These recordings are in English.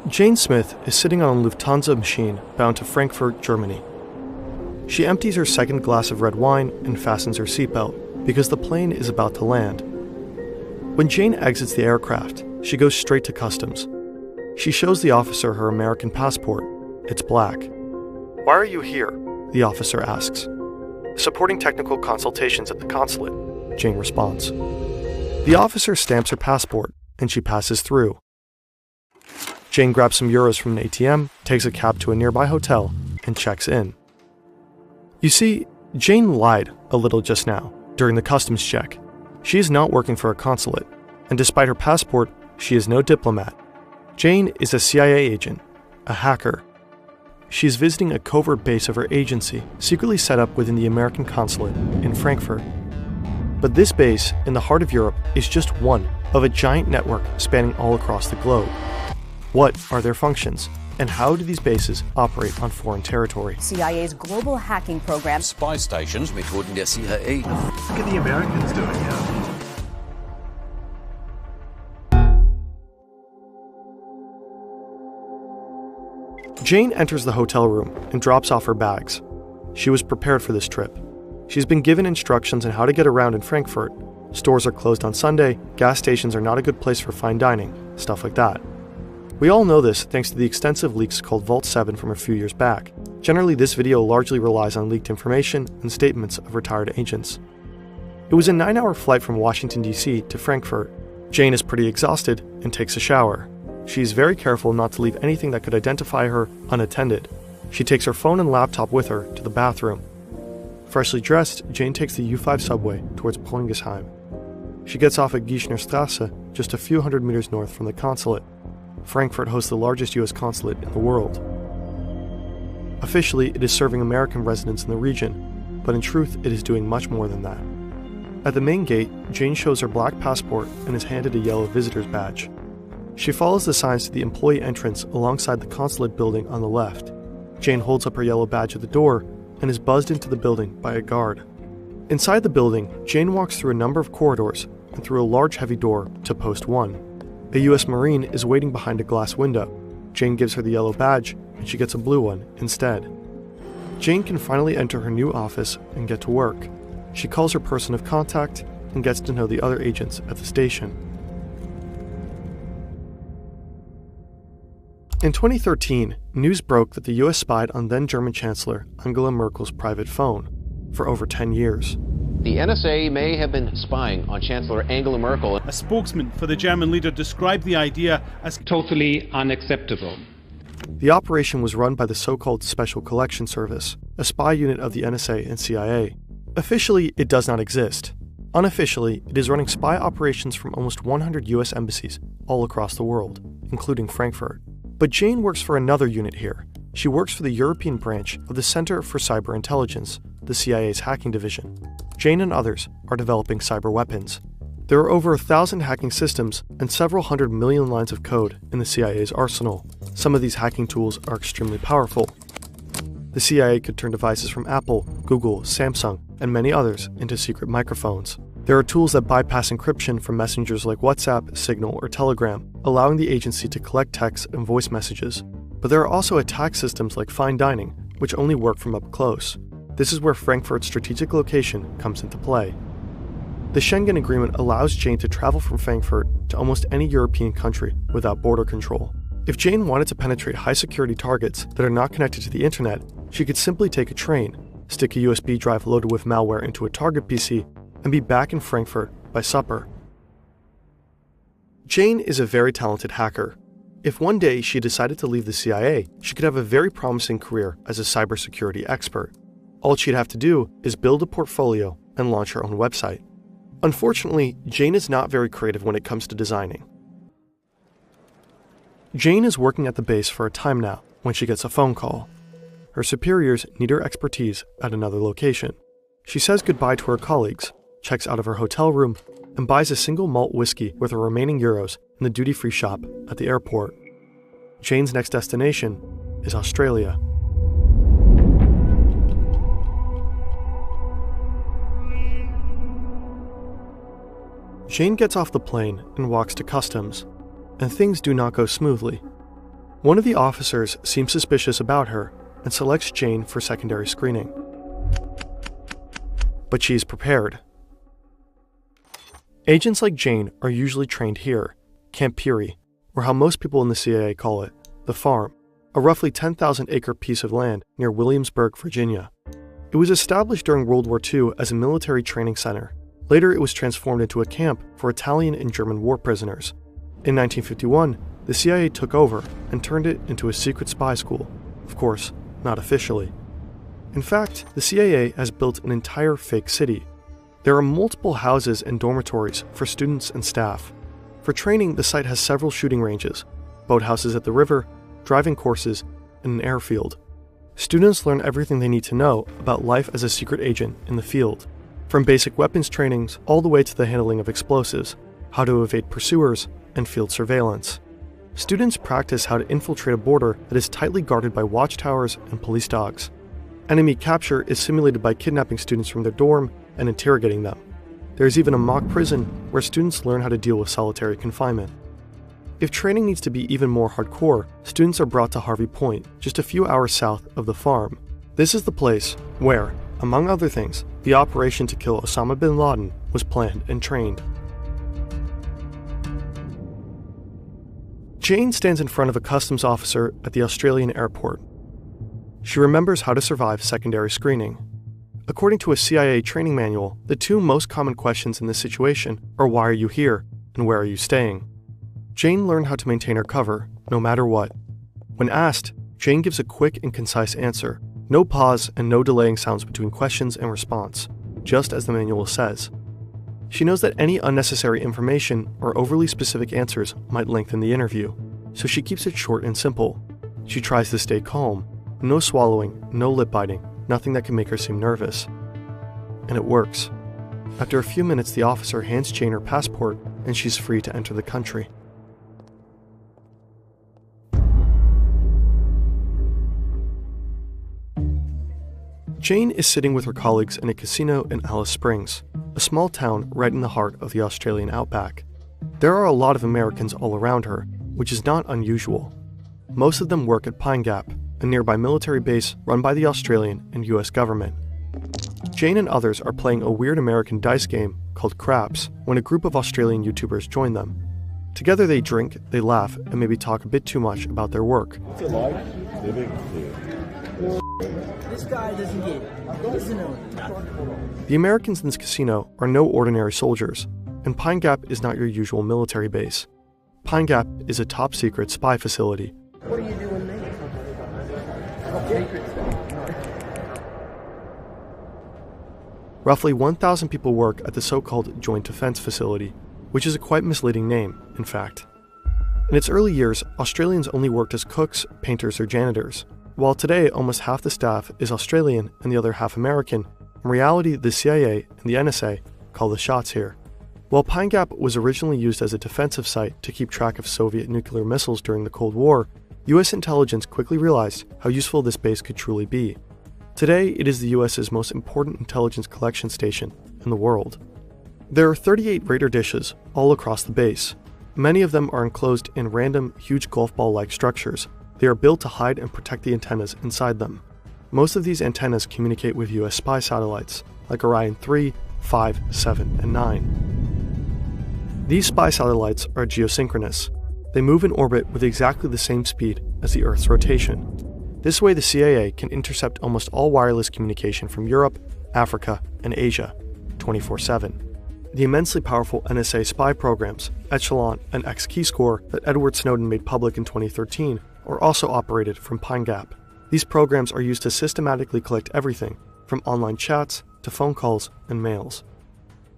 Jane Smith is sitting on a Lufthansa machine bound to Frankfurt, Germany. She empties her second glass of red wine and fastens her seatbelt because the plane is about to land. When Jane exits the aircraft, she goes straight to customs. She shows the officer her American passport. It's black. "Why are you here?" the officer asks. "Supporting technical consultations at the consulate," Jane responds. The officer stamps her passport, and she passes through. Jane grabs some euros from an ATM, takes a cab to a nearby hotel, and checks in. You see, Jane lied a little just now, during the customs check. She is not working for a consulate, and despite her passport, she is no diplomat. Jane is a CIA agent, a hacker. She is visiting a covert base of her agency, secretly set up within the American consulate in Frankfurt. But this base, in the heart of Europe, is just one of a giant network spanning all across the globe. What are their functions, and how do these bases operate on foreign territory? CIA's global hacking program. Spy stations, Methoden der CIA. What are the Americans doing here? Jane enters the hotel room and drops off her bags. She was prepared for this trip. She's been given instructions on how to get around in Frankfurt. Stores are closed on Sunday, gas stations are not a good place for fine dining, stuff like that. We all know this thanks to the extensive leaks called Vault 7 from a few years back. Generally, this video largely relies on leaked information and statements of retired agents. It was a 9-hour flight from Washington, D.C. to Frankfurt. Jane is pretty exhausted and takes a shower. She is very careful not to leave anything that could identify her unattended. She takes her phone and laptop with her to the bathroom. Freshly dressed, Jane takes the U5 subway towards Poingesheim. She gets off at Gießener Straße, just a few hundred meters north from the consulate. Frankfurt hosts the largest U.S. consulate in the world. Officially, it is serving American residents in the region, but in truth, it is doing much more than that. At the main gate, Jane shows her black passport and is handed a yellow visitor's badge. She follows the signs to the employee entrance alongside the consulate building on the left. Jane holds up her yellow badge at the door and is buzzed into the building by a guard. Inside the building, Jane walks through a number of corridors and through a large heavy door to Post 1. A U.S. Marine is waiting behind a glass window. Jane gives her the yellow badge, and she gets a blue one instead. Jane can finally enter her new office and get to work. She calls her person of contact and gets to know the other agents at the station. In 2013, news broke that the U.S. spied on then-German Chancellor Angela Merkel's private phone for over 10 years. The NSA may have been spying on Chancellor Angela Merkel. A spokesman for the German leader described the idea as totally unacceptable. The operation was run by the so-called Special Collection Service, a spy unit of the NSA and CIA. Officially, it does not exist. Unofficially, it is running spy operations from almost 100 U.S. embassies all across the world, including Frankfurt. But Jane works for another unit here. She works for the European branch of the Center for Cyber Intelligence, the CIA's hacking division. Jane and others are developing cyber weapons. There are over 1,000 hacking systems and several hundred million lines of code in the CIA's arsenal. Some of these hacking tools are extremely powerful. The CIA could turn devices from Apple, Google, Samsung, and many others into secret microphones. There are tools that bypass encryption from messengers like WhatsApp, Signal, or Telegram, allowing the agency to collect text and voice messages. But there are also attack systems like fine dining, which only work from up close. This is where Frankfurt's strategic location comes into play. The Schengen Agreement allows Jane to travel from Frankfurt to almost any European country without border control. If Jane wanted to penetrate high-security targets that are not connected to the internet, she could simply take a train, stick a USB drive loaded with malware into a target PC, and be back in Frankfurt by supper. Jane is a very talented hacker. If one day she decided to leave the CIA, she could have a very promising career as a cybersecurity expert. All she'd have to do is build a portfolio and launch her own website. Unfortunately, Jane is not very creative when it comes to designing. Jane is working at the base for a time now when she gets a phone call. Her superiors need her expertise at another location. She says goodbye to her colleagues, checks out of her hotel room, and buys a single malt whiskey with her remaining euros in the duty-free shop at the airport. Jane's next destination is Australia. Jane gets off the plane and walks to customs, and things do not go smoothly. One of the officers seems suspicious about her and selects Jane for secondary screening. But she's prepared. Agents like Jane are usually trained here, Camp Peary, or how most people in the CIA call it, the farm, a roughly 10,000-acre piece of land near Williamsburg, Virginia. It was established during World War II as a military training center. Later, it was transformed into a camp for Italian and German war prisoners. In 1951, the CIA took over and turned it into a secret spy school. Of course, not officially. In fact, the CIA has built an entire fake city. There are multiple houses and dormitories for students and staff. For training, the site has several shooting ranges, boathouses at the river, driving courses, and an airfield. Students learn everything they need to know about life as a secret agent in the field, from basic weapons trainings all the way to the handling of explosives, how to evade pursuers, and field surveillance. Students practice how to infiltrate a border that is tightly guarded by watchtowers and police dogs. Enemy capture is simulated by kidnapping students from their dorm and interrogating them. There is even a mock prison where students learn how to deal with solitary confinement. If training needs to be even more hardcore, students are brought to Harvey Point, just a few hours south of the farm. This is the place where, among other things, the operation to kill Osama bin Laden was planned and trained. Jane stands in front of a customs officer at the Australian airport. She remembers how to survive secondary screening. According to a CIA training manual, the two most common questions in this situation are why are you here and where are you staying? Jane learned how to maintain her cover, no matter what. When asked, Jane gives a quick and concise answer. No pause and no delaying sounds between questions and response, just as the manual says. She knows that any unnecessary information or overly specific answers might lengthen the interview, so she keeps it short and simple. She tries to stay calm. No swallowing, no lip biting, nothing that can make her seem nervous. And it works. After a few minutes, the officer hands Jane her passport and she's free to enter the country. Jane is sitting with her colleagues in a casino in Alice Springs, a small town right in the heart of the Australian outback. There are a lot of Americans all around her, which is not unusual. Most of them work at Pine Gap, a nearby military base run by the Australian and US government. Jane and others are playing a weird American dice game called Craps when a group of Australian YouTubers join them. Together they drink, they laugh, and maybe talk a bit too much about their work. What's it like living here? This guy doesn't get it. He doesn't know nothing. The Americans in this casino are no ordinary soldiers, and Pine Gap is not your usual military base. Pine Gap is a top-secret spy facility. What are you doing there? Okay. Roughly 1,000 people work at the so-called Joint Defense Facility, which is a quite misleading name, in fact. In its early years, Australians only worked as cooks, painters, or janitors. While today almost half the staff is Australian and the other half American, in reality the CIA and the NSA call the shots here. While Pine Gap was originally used as a defensive site to keep track of Soviet nuclear missiles during the Cold War, US intelligence quickly realized how useful this base could truly be. Today, it is the US's most important intelligence collection station in the world. There are 38 radar dishes all across the base. Many of them are enclosed in random, huge golf ball-like structures. They are built to hide and protect the antennas inside them. Most of these antennas communicate with US spy satellites, like Orion 3, 5, 7, and 9. These spy satellites are geosynchronous. They move in orbit with exactly the same speed as the Earth's rotation. This way the CIA can intercept almost all wireless communication from Europe, Africa, and Asia, 24/7. The immensely powerful NSA spy programs, Echelon and X-Keyscore, that Edward Snowden made public in 2013, are also operated from Pine Gap. These programs are used to systematically collect everything, from online chats to phone calls and mails.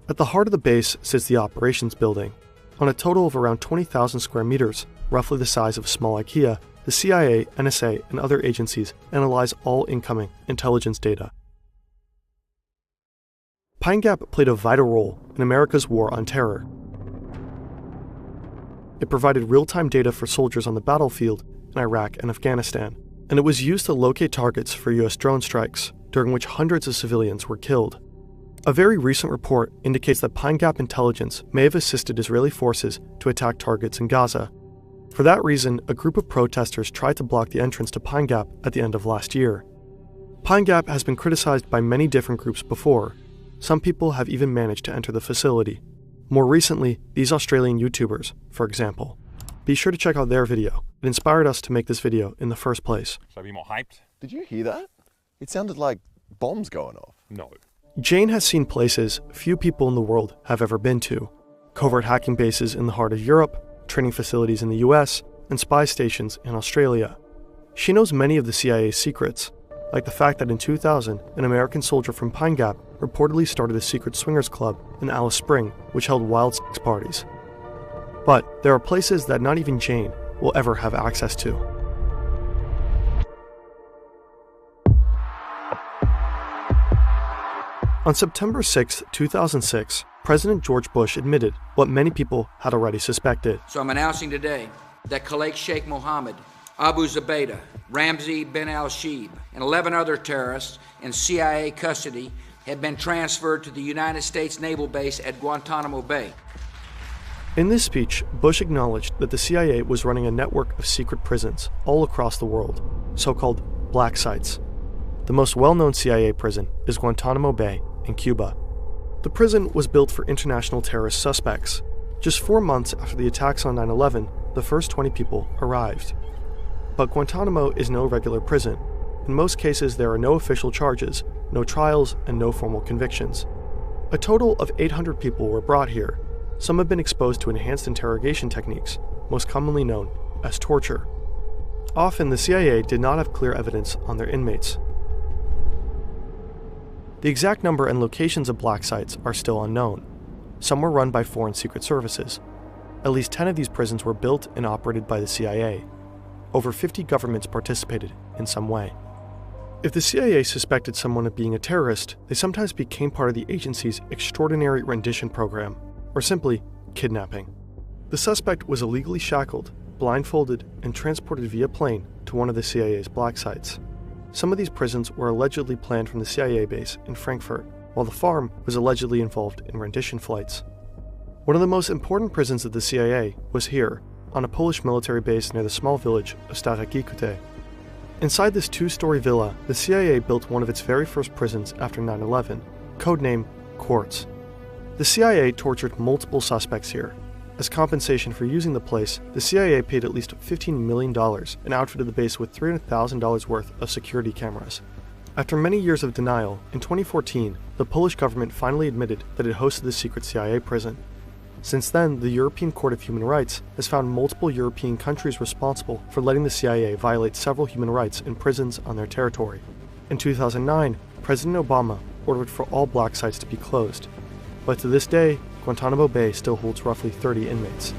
At the heart of the base sits the operations building. On a total of around 20,000 square meters, roughly the size of a small IKEA, the CIA, NSA, and other agencies analyze all incoming intelligence data. Pine Gap played a vital role in America's war on terror. It provided real-time data for soldiers on the battlefield in Iraq and Afghanistan, and it was used to locate targets for US drone strikes, during which hundreds of civilians were killed. A very recent report indicates that Pine Gap intelligence may have assisted Israeli forces to attack targets in Gaza. For that reason, a group of protesters tried to block the entrance to Pine Gap at the end of last year. Pine Gap has been criticized by many different groups before. Some people have even managed to enter the facility. More recently, these Australian YouTubers, for example. Be sure to check out their video. It inspired us to make this video in the first place. So be more hyped? Did you hear that? It sounded like bombs going off. No. Jane has seen places few people in the world have ever been to. Covert hacking bases in the heart of Europe, training facilities in the US, and spy stations in Australia. She knows many of the CIA's secrets, like the fact that in 2000, an American soldier from Pine Gap reportedly started a secret swingers club in Alice Spring, which held wild sex parties. But there are places that not even Jane will ever have access to. On September 6, 2006, President George Bush admitted what many people had already suspected. So I'm announcing today that Khalid Sheikh Mohammed, Abu Zubaydah, Ramzi bin al-Shibh, and 11 other terrorists in CIA custody have been transferred to the United States Naval Base at Guantanamo Bay. In this speech, Bush acknowledged that the CIA was running a network of secret prisons all across the world, so-called black sites. The most well-known CIA prison is Guantanamo Bay in Cuba. The prison was built for international terrorist suspects. Just 4 months after the attacks on 9/11, the first 20 people arrived. But Guantanamo is no regular prison. In most cases, there are no official charges, no trials, and no formal convictions. A total of 800 people were brought here. Some have been exposed to enhanced interrogation techniques, most commonly known as torture. Often, the CIA did not have clear evidence on their inmates. The exact number and locations of black sites are still unknown. Some were run by foreign secret services. At least 10 of these prisons were built and operated by the CIA. Over 50 governments participated in some way. If the CIA suspected someone of being a terrorist, they sometimes became part of the agency's extraordinary rendition program, or simply kidnapping. The suspect was illegally shackled, blindfolded, and transported via plane to one of the CIA's black sites. Some of these prisons were allegedly planned from the CIA base in Frankfurt, while the farm was allegedly involved in rendition flights. One of the most important prisons of the CIA was here, on a Polish military base near the small village of Stare Gikute. Inside this 2-story villa, the CIA built one of its very first prisons after 9/11, codename Quartz. The CIA tortured multiple suspects here. As compensation for using the place, the CIA paid at least $15 million and outfitted the base with $300,000 worth of security cameras. After many years of denial, in 2014, the Polish government finally admitted that it hosted the secret CIA prison. Since then, the European Court of Human Rights has found multiple European countries responsible for letting the CIA violate several human rights in prisons on their territory. In 2009, President Obama ordered for all black sites to be closed. But to this day, Guantanamo Bay still holds roughly 30 inmates.